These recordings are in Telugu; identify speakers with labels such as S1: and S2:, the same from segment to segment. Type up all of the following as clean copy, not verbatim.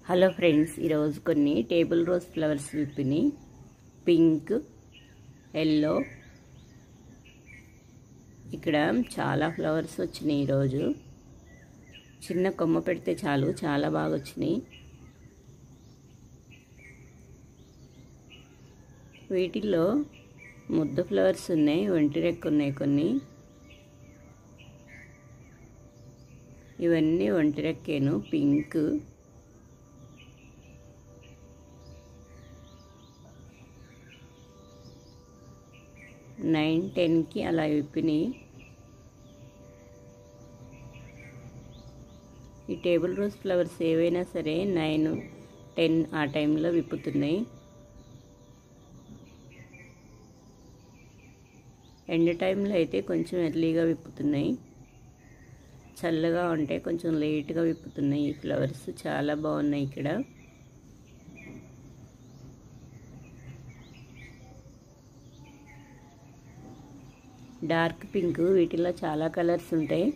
S1: హలో ఫ్రెండ్స్, ఈరోజు కొన్ని టేబుల్ రోజ్ ఫ్లవర్స్ విప్పిని పింక్, ఎల్లో, ఇక్కడ చాలా ఫ్లవర్స్ వచ్చినాయి. ఈరోజు చిన్న కొమ్మ పెడితే చాలు, చాలా బాగా వచ్చినాయి. వీటిల్లో ముద్ద ఫ్లవర్స్ ఉన్నాయి, ఒంటి రెక్క ఉన్నాయి కొన్ని. ఇవన్నీ ఒంటి రెక్కేను, పింక్. నైన్ 10కి అలా విప్పినాయి. ఈ టేబుల్ రోజ్ ఫ్లవర్స్ ఏవైనా సరే 9, 10 ఆ టైంలో విప్పుతున్నాయి. ఎండ టైంలో అయితే కొంచెం ఎర్లీగా విప్పుతున్నాయి, చల్లగా ఉంటే కొంచెం లేట్గా విప్పుతున్నాయి. ఈ ఫ్లవర్స్ చాలా బాగున్నాయి. ఇక్కడ డార్క్ పింక్, వీటిలో చాలా కలర్స్ ఉంటాయి.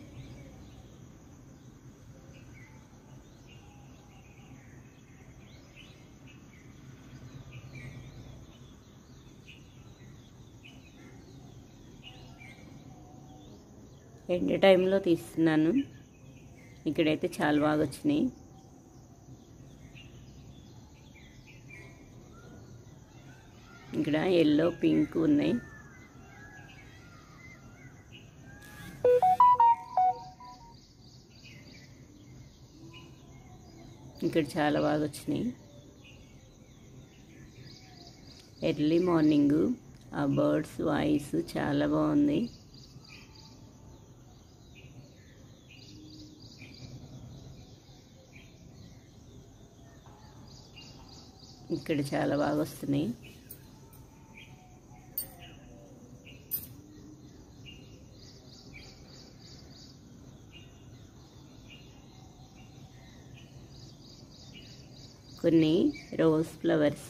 S1: ఎండ టైంలో తీస్తున్నాను. ఇక్కడైతే చాలా బాగా వచ్చినాయి. ఇక్కడ ఎల్లో, పింక్ ఉన్నాయి. ఇక్కడ చాలా బాగా వచ్చినాయి. ఎర్లీ మార్నింగ్ ఆ బర్డ్స్ వాయిస్ చాలా బాగుంది. ఇక్కడ చాలా బాగా వస్తున్నాయి. కొన్ని rose flowers,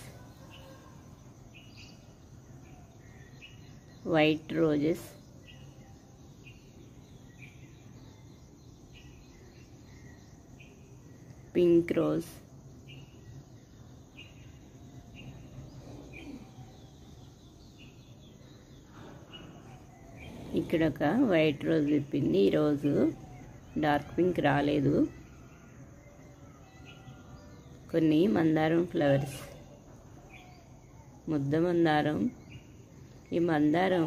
S1: white roses, pink rose, ఇక్కడ ఒక వైట్ రోజ్ విప్పింది. ఈరోజు డార్క్ పింక్ రాలేదు. కొన్ని మందారం ఫ్లవర్స్, ముద్ద మందారం. ఈ మందారం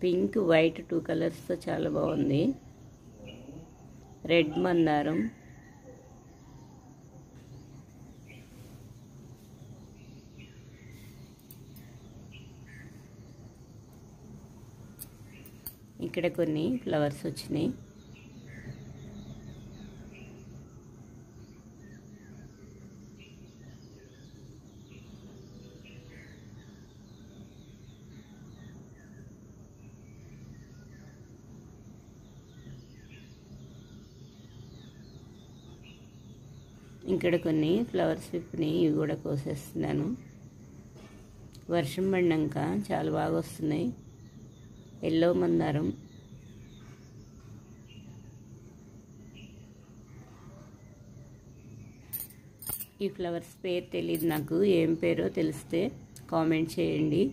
S1: పింక్, వైట్ 2 కలర్స్తో చాలా బాగుంది. రెడ్ మందారం, ఇక్కడ కొన్ని ఫ్లవర్స్ వచ్చినాయి. ఇక్కడ కొన్ని ఫ్లవర్స్ విప్పినాయి, ఇవి కూడా కోసేస్తున్నాను. వర్షం పడినాక చాలా బాగా వస్తున్నాయి. ఎల్లో మందారం, ఈ ఫ్లవర్స్ పేరు తెలియదు నాకు, ఏం పేరో తెలిస్తే కామెంట్ చేయండి.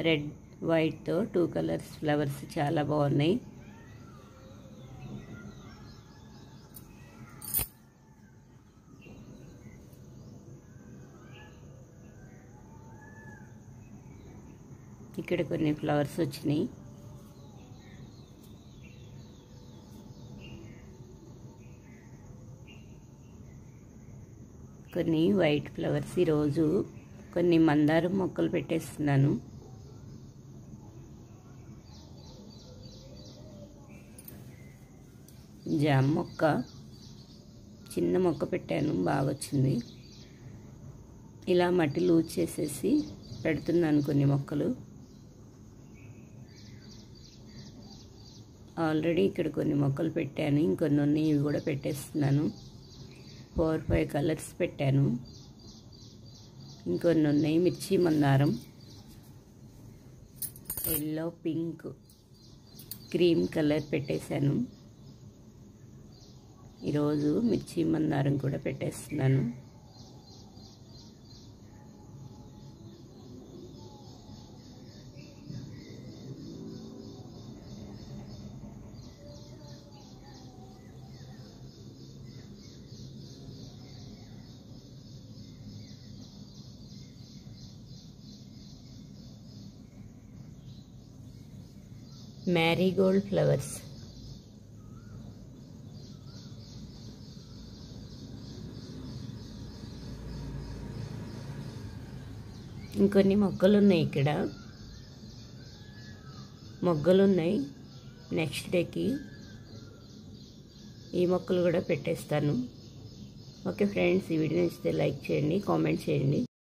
S1: రెడ్, వైట్తో 2 కలర్స్ ఫ్లవర్స్ చాలా బాగున్నాయి. ఇక్కడ కొన్ని ఫ్లవర్స్ వచ్చినాయి. కొన్ని వైట్ ఫ్లవర్స్. ఈరోజు కొన్ని మందారం మొక్కలు పెట్టేస్తున్నాను. జామ మొక్క, చిన్న మొక్క పెట్టాను, బాగా వచ్చింది. ఇలా మట్టి లూజ్ చేసేసి పెడుతున్నాను కొన్ని మొక్కలు. ఆల్రెడీ ఇక్కడ కొన్ని మొక్కలు పెట్టాను, ఇంకొన్ని ఉన్నాయి, ఇవి కూడా పెట్టేస్తున్నాను. 4, 5 కలర్స్ పెట్టాను, ఇంకొన్ని ఉన్నాయి. మిర్చి మందారం, ఎల్లో, పింక్, క్రీమ్ కలర్ పెట్టేశాను. ఈరోజు మిర్చి మందారం కూడా పెట్టేస్తున్నాను. మ్యారీగోల్డ్ ఫ్లవర్స్. ఇంకొన్ని మొక్కలు ఉన్నాయి, ఇక్కడ మొగ్గలు ఉన్నాయి. నెక్స్ట్ డేకి ఈ మొక్కలు కూడా పెట్టేస్తాను. ఓకే ఫ్రెండ్స్, ఈ వీడియో నచ్చితే లైక్ చేయండి, కామెంట్ చేయండి.